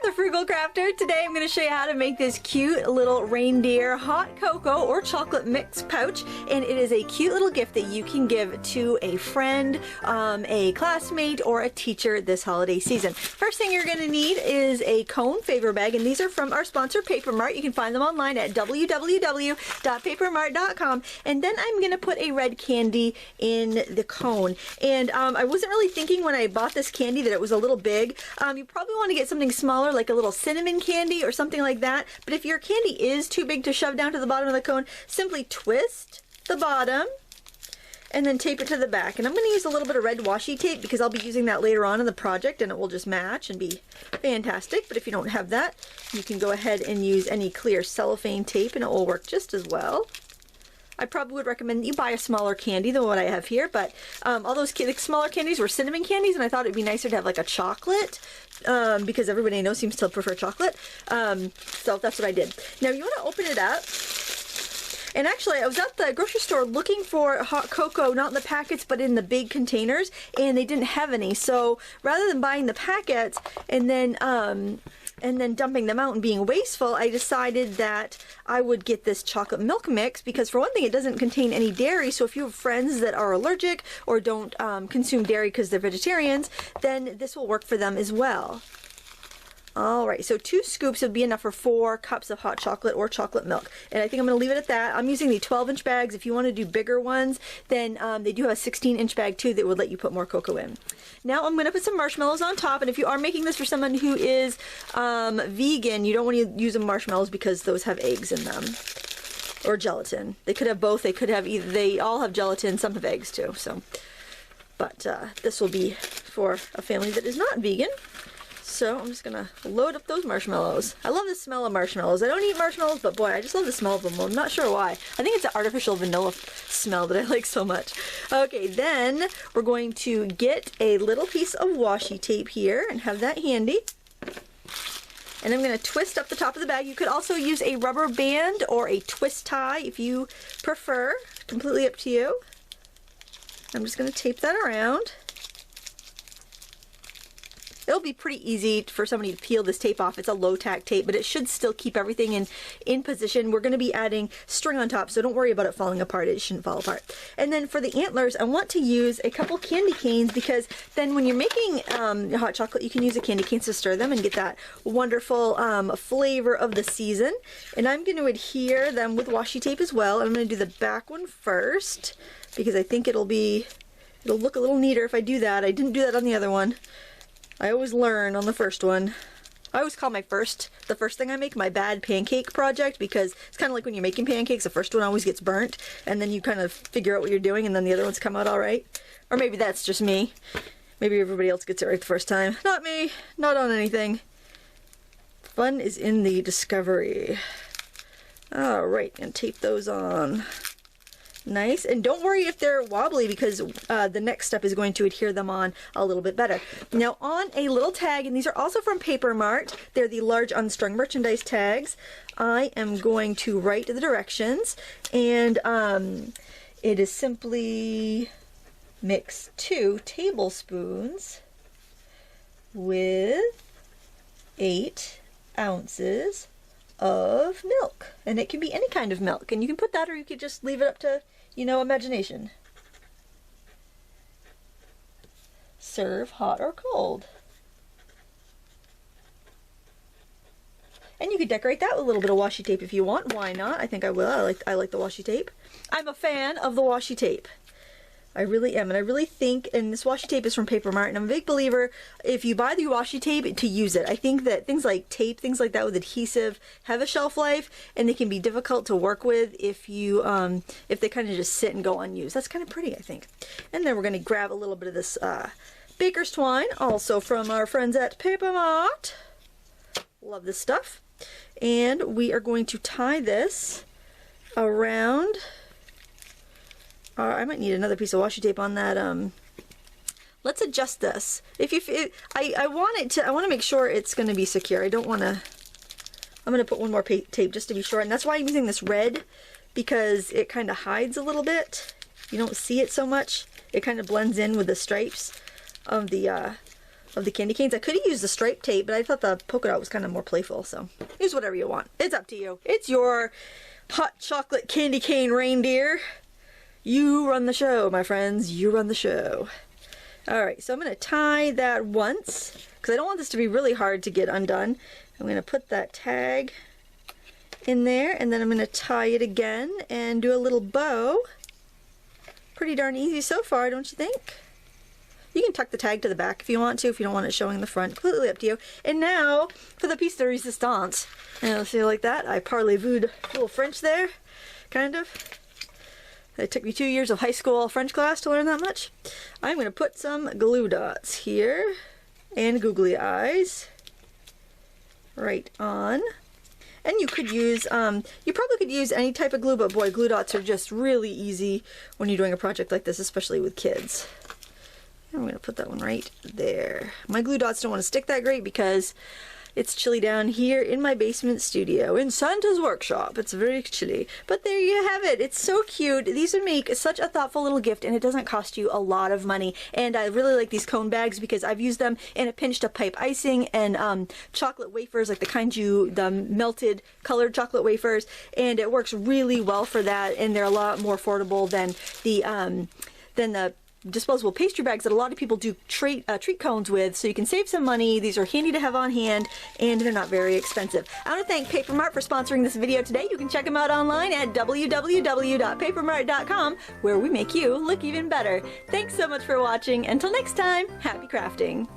the Frugal Crafter. Today I'm going to show you how to make this cute little reindeer hot cocoa or chocolate mix pouch, and it is a cute little gift that you can give to a friend, a classmate, or a teacher this holiday season. First thing you're going to need is a cone favor bag, and these are from our sponsor Paper Mart. You can find them online at www.papermart.com, and then I'm going to put a red candy in the cone. And I wasn't really thinking when I bought this candy that it was a little big. You probably want to get something smaller, like a little cinnamon candy or something like that. But if your candy is too big to shove down to the bottom of the cone, simply twist the bottom and then tape it to the back. And I'm going to use a little bit of red washi tape because I'll be using that later on in the project, and it will just match and be fantastic. But if you don't have that, you can go ahead and use any clear cellophane tape and it will work just as well. I probably would recommend that you buy a smaller candy than what I have here, but all those smaller candies were cinnamon candies, and I thought it'd be nicer to have like a chocolate, because everybody I know seems to prefer chocolate. So that's what I did. Now you want to open it up. And actually, I was at the grocery store looking for hot cocoa, not in the packets, but in the big containers, and they didn't have any. So rather than buying the packets and then dumping them out and being wasteful, I decided that I would get this chocolate milk mix because, for one thing, it doesn't contain any dairy. So if you have friends that are allergic or don't consume dairy because they're vegetarians, then this will work for them as well. Alright, so 2 scoops would be enough for 4 cups of hot chocolate or chocolate milk. And I think I'm going to leave it at that. I'm using the 12-inch bags. If you want to do bigger ones, then they do have a 16-inch bag too that would let you put more cocoa in. Now I'm going to put some marshmallows on top, and if you are making this for someone who is vegan, you don't want to use the marshmallows because those have eggs in them. Or gelatin. They could have both. They could have either. They all have gelatin, some have eggs too. So, but this will be for a family that is not vegan. So I'm just gonna load up those marshmallows. I love the smell of marshmallows. I don't eat marshmallows, but boy, I just love the smell of them. I'm not sure why. I think it's an artificial vanilla smell that I like so much. Okay, then we're going to get a little piece of washi tape here and have that handy. And I'm gonna twist up the top of the bag. You could also use a rubber band or a twist tie if you prefer. Completely up to you. I'm just gonna tape that around. It'll be pretty easy for somebody to peel this tape off. It's a low-tack tape, but it should still keep everything in position. We're going to be adding string on top, so don't worry about it falling apart. It shouldn't fall apart. And then for the antlers, I want to use a couple candy canes because then when you're making hot chocolate, you can use a candy cane to stir them and get that wonderful flavor of the season. And I'm going to adhere them with washi tape as well. I'm going to do the back one first because I think it'll look a little neater if I do that. I didn't do that on the other one. I always learn on the first one. I always call the first thing I make my bad pancake project because it's kind of like when you're making pancakes, the first one always gets burnt, and then you kind of figure out what you're doing, and then the other ones come out all right. Or maybe that's just me. Maybe everybody else gets it right the first time. Not me. Not on anything. Fun is in the discovery. Alright, and tape those on. Nice, and don't worry if they're wobbly because the next step is going to adhere them on a little bit better. Now on a little tag, and these are also from Paper Mart, they're the large unstrung merchandise tags, I am going to write the directions, and it is simply mix 2 tablespoons with 8 ounces of milk, and it can be any kind of milk, and you can put that or you could just leave it up to, you know, imagination. Serve hot or cold. And you could decorate that with a little bit of washi tape if you want. Why not? I think I will. I like the washi tape. I'm a fan of the washi tape. I really am, and I really think, and this washi tape is from Paper Mart, and I'm a big believer if you buy the washi tape to use it. I think that things like tape, things like that with adhesive have a shelf life, and they can be difficult to work with if you if they kind of just sit and go unused. That's kind of pretty, I think. And then we're going to grab a little bit of this baker's twine, also from our friends at Paper Mart. Love this stuff. And we are going to tie this around. I might need another piece of washi tape on that. Let's adjust this. I want to make sure it's going to be secure. I don't want to. I'm going to put one more tape just to be sure, and that's why I'm using this red because it kind of hides a little bit. You don't see it so much. It kind of blends in with the stripes of the of the candy canes. I could have used the striped tape, but I thought the polka dot was kind of more playful, so use whatever you want. It's up to you. It's your hot chocolate candy cane reindeer. You run the show, my friends. You run the show. Alright, so I'm going to tie that once, because I don't want this to be really hard to get undone. I'm going to put that tag in there, and then I'm going to tie it again and do a little bow. Pretty darn easy so far, don't you think? You can tuck the tag to the back if you want to, if you don't want it showing the front. Completely up to you. And now for the piece de resistance. And I'll see like that. I parlez-vous a little French there, kind of. It took me 2 years of high school French class to learn that much. I'm going to put some glue dots here and googly eyes right on. And you could use, you probably could use any type of glue, but boy, glue dots are just really easy when you're doing a project like this, especially with kids. I'm going to put that one right there. My glue dots don't want to stick that great because it's chilly down here in my basement studio in Santa's workshop. It's very chilly. But there you have it. It's so cute. These would make such a thoughtful little gift, and it doesn't cost you a lot of money. And I really like these cone bags because I've used them in a pinch to pipe icing and chocolate wafers, like the melted colored chocolate wafers. And it works really well for that, and they're a lot more affordable than the disposable pastry bags that a lot of people do treat cones with, so you can save some money. These are handy to have on hand, and they're not very expensive. I want to thank Paper Mart for sponsoring this video today. You can check them out online at www.papermart.com, where we make you look even better. Thanks so much for watching. Until next time, happy crafting.